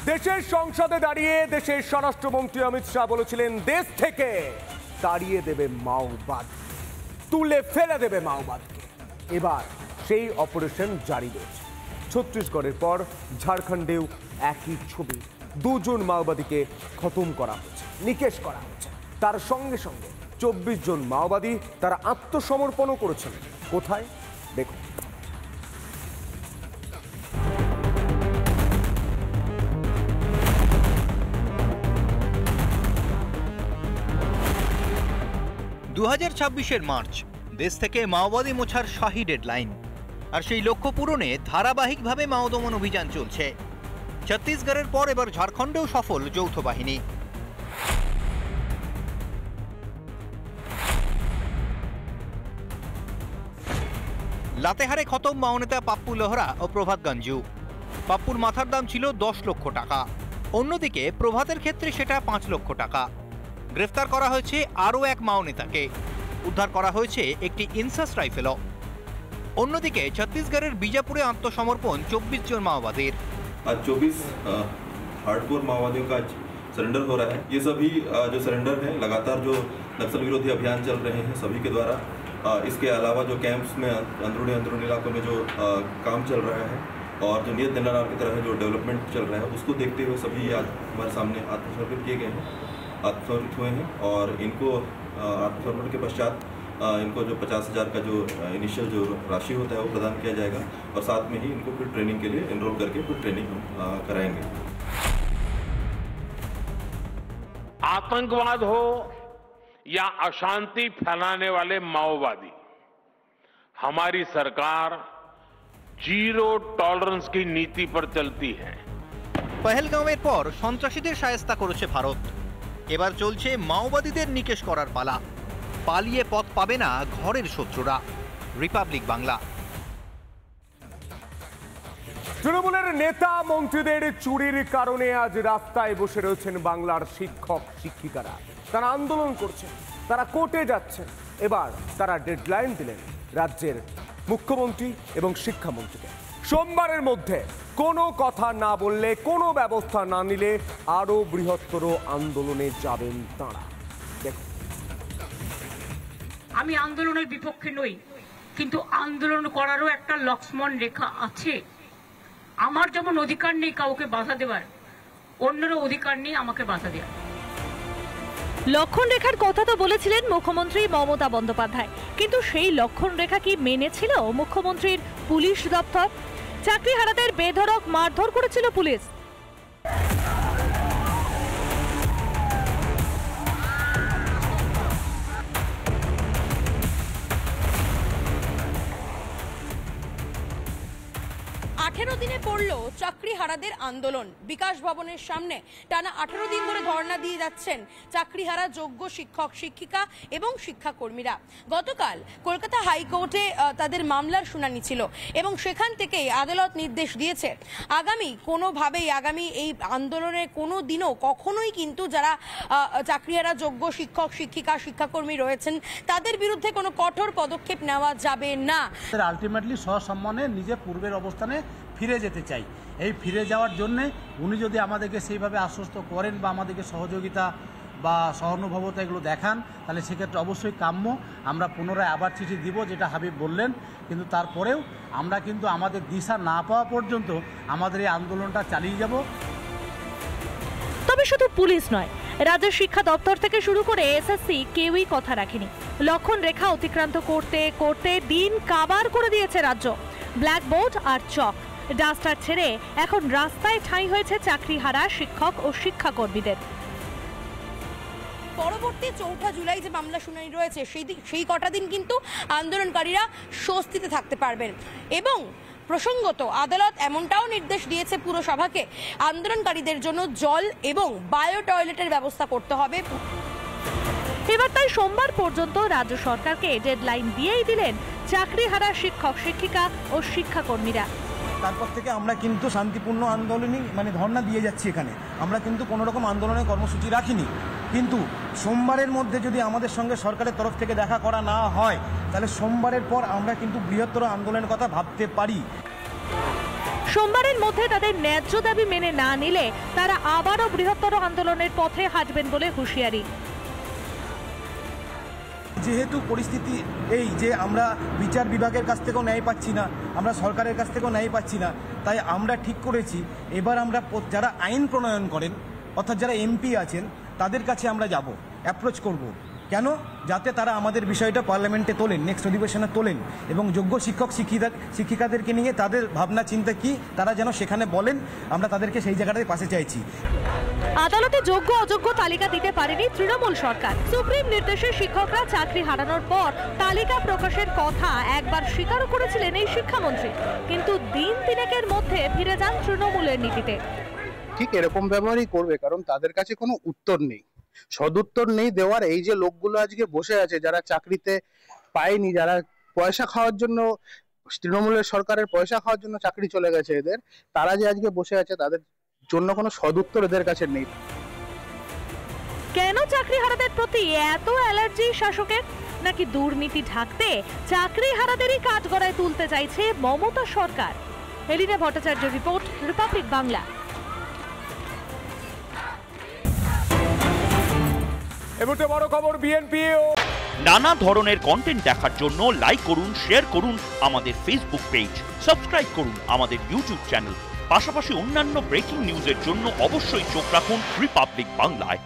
দেশের সংসদে দাঁড়িয়ে দেশের স্বরাষ্ট্রমন্ত্রী অমিত শাহ বলেছিলেন দেশ থেকে তাড়িয়ে দেবে মাওবাদ, তুলে ফেলে দেবে মাওবাদকে। এবার সেই অপারেশন জারি রয়েছে। ছত্তিশগড়ের পর ঝাড়খণ্ডেও একই ছবি। দুজন মাওবাদীকে খতম করা হয়েছে, নিকেশ করা হয়েছে। তার সঙ্গে সঙ্গে 24 জন মাওবাদী তারা আত্মসমর্পণও করেছেন। কোথায় দেখুন। দু 2026-এর মার্চ দেশ থেকে মাওবাদী মোছার শাহী ডেডলাইন, আর সেই লক্ষ্য পূরণে ধারাবাহিকভাবে মাও দমন অভিযান চলছে। ছত্তিশগড়ের পর এবার ঝাড়খণ্ডেও সফল যৌথ বাহিনী। লাতেহারে খতম মাওনেতা পাপ্পু লোহরা ও প্রভাত গঞ্জু। পাপ্পুর মাথার দাম ছিল 10 লক্ষ টাকা, অন্যদিকে প্রভাতের ক্ষেত্রে সেটা 5 লক্ষ টাকা। গ্রেফতার করা হয়েছে আরও এক মাও নেতাকে, উদ্ধার করা হয়েছে একটি ইনসাস রাইফেলও। অন্যদিকে ছত্তিশগড়ের बीजापुरे आत्मसमर्पण 24 জন माओवादी। आज 24 हार्डकोर माओवादियों का सरेंडर हो रहा है। ये सभी जो सरेंडर है लगातार जो नक्सल विरोधी अभियान चल रहे हैं सभी के द्वारा, इसके अलावा जो कैंप्स में अंदरूनी इलाकों में जो काम चल रहा है और जो नियत दिनार की तरह जो डेवलपमेंट चल रहा है उसको देखते हुए सभी आज हमारे सामने आत्मसमर्पित किए गए हैं, आत्मसमर्पित हुए हैं। और इनको आत्मसमर्पण के पश्चात इनको जो 50,000 का जो इनिशियल जो राशि होता है वो प्रदान किया जाएगा और साथ में ही इनको फिर ट्रेनिंग के लिए एनरोल करके फिर ट्रेनिंग हम कराएंगे। आतंकवाद हो या अशांति फैलाने वाले माओवादी, हमारी सरकार जीरो टॉलरेंस की नीति पर चलती है। पहलगांवेर पर सन्त्रासीদের শায়েস্তা করেছে ভারত। এবার চলছে মাওবাদীদের নিকেশ করার পালা। পালিয়ে পথ পাবে না ঘরের শত্রুরা। রিপাবলিক বাংলা। তৃণমূলের নেতা মন্ত্রীদের চুরির কারণে আজ রাস্তায় বসে রয়েছেন বাংলার শিক্ষক শিক্ষিকারা। তারা আন্দোলন করছেন, তারা কোর্টে যাচ্ছেন। এবার তারা ডেডলাইন দিলেন রাজ্যের মুখ্যমন্ত্রী এবং শিক্ষামন্ত্রীকে। সোমবারের মধ্যে কোনো কথা না বললে, কোনো ব্যবস্থা না নিলে আরো বৃহত্তর আন্দোলনে যাবেন তাঁরা। দেখুন, আমি আন্দোলনের বিপক্ষে নই, কিন্তু আন্দোলন করারও একটা লক্ষ্মণ রেখা আছে। আমার যেমন অধিকার নেই কাউকে বাধা দেওয়ার, অন্যেরও অধিকার নেই আমাকে বাধা দেওয়ার। লক্ষণ রেখার কথা তো বলেছিলেন মুখ্যমন্ত্রী মমতা বন্দ্যোপাধ্যায়, কিন্তু সেই লক্ষণ রেখা কি মেনেছিল মুখ্যমন্ত্রীর পুলিশ দপ্তর? চাকরিহারাদের বেধড়ক মারধর করেছিল পুলিশ। 18 দিনে পড়ল চাকরিহারাদের আন্দোলন। বিকাশ ভবনের সামনে টানা 18 দিন ধরে ধর্ণা দিয়ে যাচ্ছেন চাকরিহারা যোগ্য শিক্ষক শিক্ষিকা এবং শিক্ষাকর্মীরা। গতকাল কলকাতা হাইকোর্টে তাদের মামলার শুনানি ছিল এবং সেখান থেকেই আদালত নির্দেশ দিয়েছে আগামী এই আন্দোলনের কোনো দিনও কখনোই কিন্তু যারা চাকরিহারা যোগ্য শিক্ষক শিক্ষিকা শিক্ষাকর্মী রয়েছেন তাদের বিরুদ্ধে কোনো কঠোর পদক্ষেপ নেওয়া যাবে না। আলটিমেটলি সসম্মানে নিজে পূর্বের অবস্থানে ফিরে যেতে চাই। এই ফিরে যাওয়ার জন্য উনি যদি আমাদেরকে সেইভাবে আশ্বস্ত করেন বা আমাদেরকে সহযোগিতা বা সহানুভবতা এগুলো দেখান, তাহলে সেক্ষেত্রে অবশ্যই কাম্য আমরা পুনরায় আবার চিঠি দিব, যেটা হাবিব বললেন। কিন্তু তারপরেও আমরা কিন্তু আমাদের দিশা না পাওয়া পর্যন্ত আমাদের এই আন্দোলনটা চালিয়ে যাব। তবে শুধু পুলিশ নয়, রাজ্যের শিক্ষা দপ্তর থেকে শুরু করে এসএসসি কেউই কথা রাখেনি। লক্ষণ রেখা অতিক্রান্ত করতে করতে দিন কাবার করে দিয়েছে রাজ্য। ব্ল্যাকবোর্ড আর চক ডাস্টার ছেড়ে এখন রাস্তায় ঠাঁই হয়েছে চাকরিহারা শিক্ষক ও শিক্ষাকর্মীদের। পরবর্তী 4 জুলাই যে মামলা শুনানি রয়েছে সেই কটা দিন কিন্তু আন্দোলনকারীরা স্বস্তিতে থাকতে পারবেন। এবং প্রসঙ্গত আদালত এমনটাও নির্দেশ দিয়েছে পুরসভাকে আন্দোলনকারীদের জন্য জল এবং বায়ো টয়লেটের ব্যবস্থা করতে হবে। এবার তাই সোমবার পর্যন্ত রাজ্য সরকারকে ডেডলাইন দিয়েই দিলেন চাকরিহারা শিক্ষক শিক্ষিকা ও শিক্ষাকর্মীরা। তারপর থেকে আমরা কিন্তু শান্তিপূর্ণ আন্দোলনই ধর্ণা দিয়ে যাচ্ছি। এখানে আমরা কিন্তু কোনো রকম আন্দোলনের কর্মসূচি রাখিনি, কিন্তু সোমবারের মধ্যে যদি আমাদের সঙ্গে সরকারের তরফ থেকে দেখা করা না হয় তাহলে সোমবারের পর আমরা কিন্তু বৃহত্তর আন্দোলনের কথা ভাবতে পারি। সোমবারের মধ্যে তাদের ন্যায্য দাবি মেনে না নিলে তারা আবারও বৃহত্তর আন্দোলনের পথে হাঁটবেন বলে হুঁশিয়ারি। যেহেতু পরিস্থিতি এই যে আমরা বিচার বিভাগের কাছ থেকেও ন্যায় পাচ্ছি না, আমরা সরকারের কাছ থেকেও ন্যায় পাচ্ছি না, তাই আমরা ঠিক করেছি এবার আমরা যারা আইন প্রণয়ন করেন অর্থাৎ যারা এমপি আছেন তাদের কাছে আমরা যাব, অ্যাপ্রোচ করব। কেন? যাতে তারা আমাদের বিষয়টা পার্লামেন্টে তোলেন, নেক্সট অধিবেশনে তোলেন এবং যোগ্য শিক্ষক শিক্ষিকাদেরকে নিয়ে তাদের ভাবনা চিন্তা কি তারা যেন সেখানে বলেন, আমরা তাদেরকে সেই জায়গাটায় পাশে চাইছি। আদালতে যোগ্য অযোগ্য তালিকা দিতে পারেনি তৃণমূল সরকার। সুপ্রিম নির্দেশে শিক্ষকরা চাকরি হারানোর পর তালিকা প্রকাশের কথা একবার স্বীকারও করেছিলেন এই শিক্ষামন্ত্রী, কিন্তু দিন তিনেকের মধ্যে ফিরে যান তৃণমূলের নীতিতে। ঠিক এরকম ব্যবহারই করবে, কারণ তাদের কাছে কোনো উত্তর নেই, সদুত্তর নেই দেওয়ার। এই যে লোকগুলো আজকে বসে আছে যারা চাকরিতে পায়নি, যারা পয়সা খাওয়ার জন্য, তৃণমূলের সরকারের পয়সা খাওয়ার জন্য চাকরি চলে গেছে এদের, তারা যে আজকে বসে আছে তাদের জন্য কোনো সদুত্তর এদের কাছে নেই। কেন চাকরি হারাদের প্রতি এত অ্যালার্জি শাসকের? নাকি দুর্নীতি ঢাকতে চাকরি হারাদেরই কাঠগড়ায় তুলতে চাইছে মমতা সরকার? এলিনা ভট্টাচার্য রিপোর্ট, রিপাবলিক বাংলা। এবারে বড় খবর, বিএনপি নানা ধরনের কন্টেন্ট দেখার জন্য লাইক করুন, শেয়ার করুন আমাদের ফেসবুক পেজ, সাবস্ক্রাইব করুন আমাদের ইউটিউব চ্যানেল। পাশাপাশি অন্যান্য ব্রেকিং নিউজের জন্য অবশ্যই চোখ রাখুন রিপাবলিক বাংলায়।